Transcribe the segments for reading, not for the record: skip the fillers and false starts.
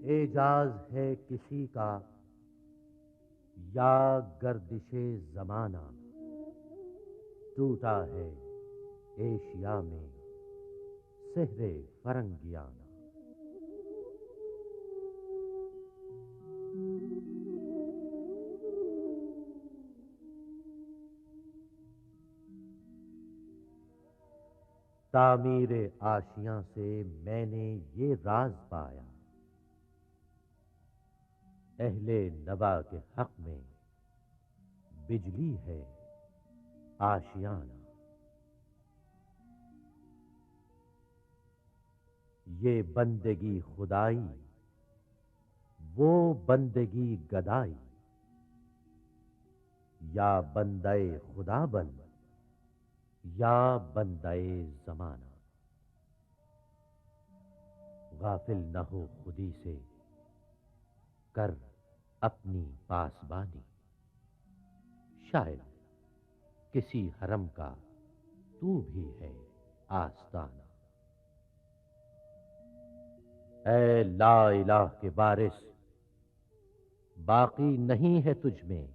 اعجاز ہے کسی کا یا گردش زمانہ، ٹوٹا ہے ایشیا میں سحر فرنگیانہ۔ تعمیر آشیاں سے میں نے یہ راز پایا، اہل نوا کے حق میں بجلی ہے آشیانہ۔ یہ بندگی خدائی، وہ بندگی گدائی، یا بندے خدا بن یا بندے زمانہ۔ غافل نہ ہو خودی سے، کر اپنی پاسبانی، شاید کسی حرم کا تو بھی ہے آستانہ۔ اے لا الہ کے وارث، باقی نہیں ہے تجھ میں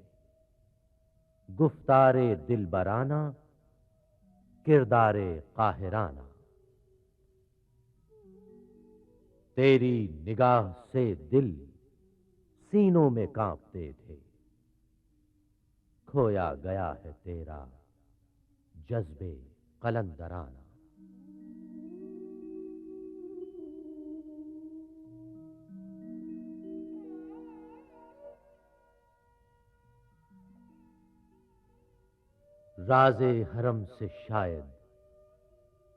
گفتار دلبرانہ، کردار قاہرانہ۔ تیری نگاہ سے دل سینوں میں کانپتے تھے، کھویا گیا ہے تیرا جذبے قلندرانہ۔ راز حرم سے شاید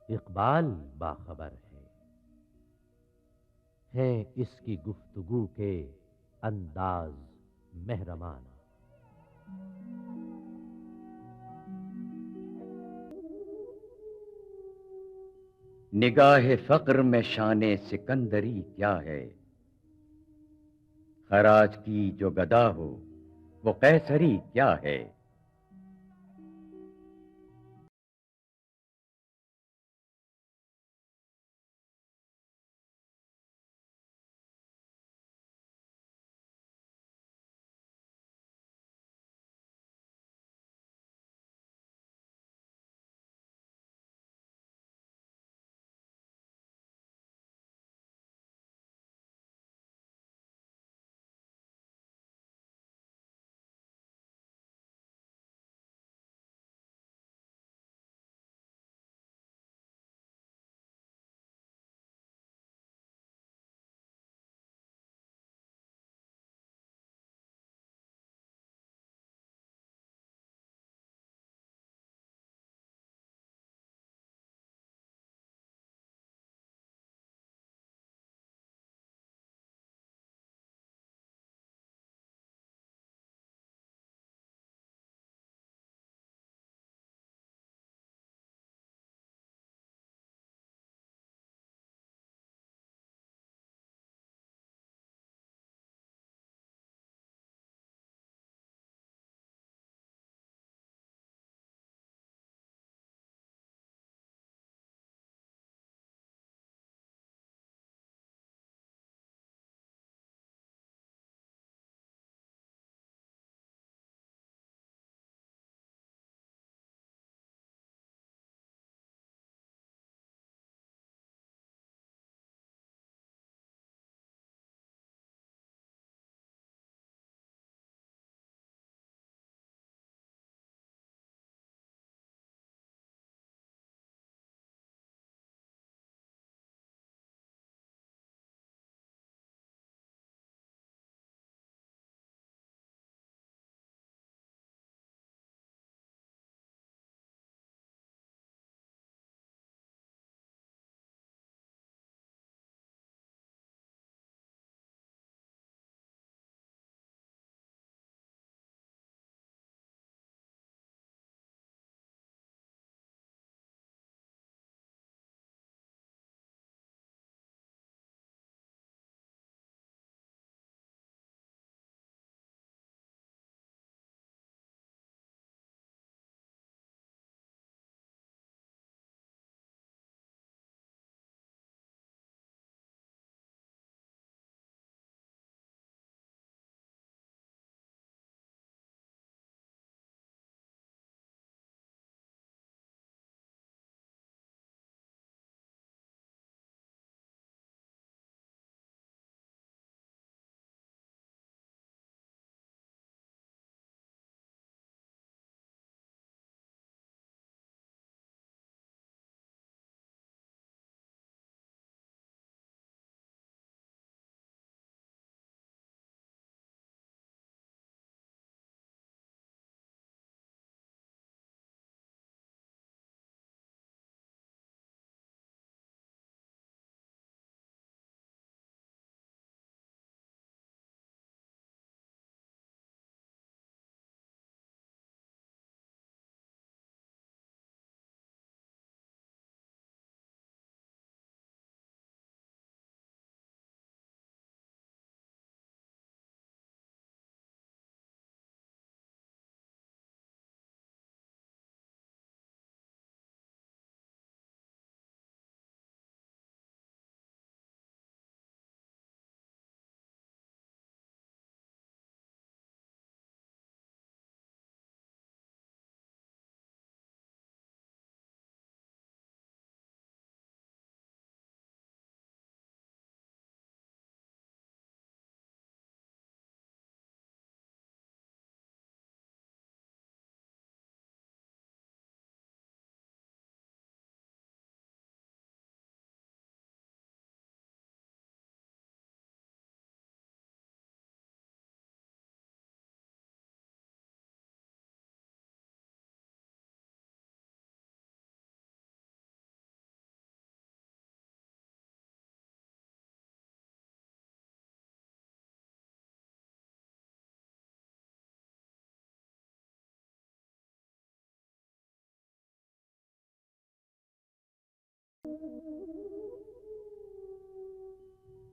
اقبال باخبر ہیں اس کی گفتگو کے انداز محرمانہ۔ نگاہ فقر میں شان سکندری کیا ہے؟ خراج کی جو گدا ہو وہ قیصری کیا ہے؟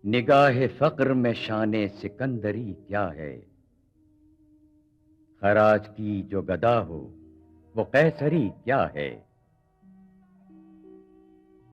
نگاہ فقر میں شان سکندری کیا ہے؟ خراج کی جو گدا ہو وہ قیصری کیا ہے؟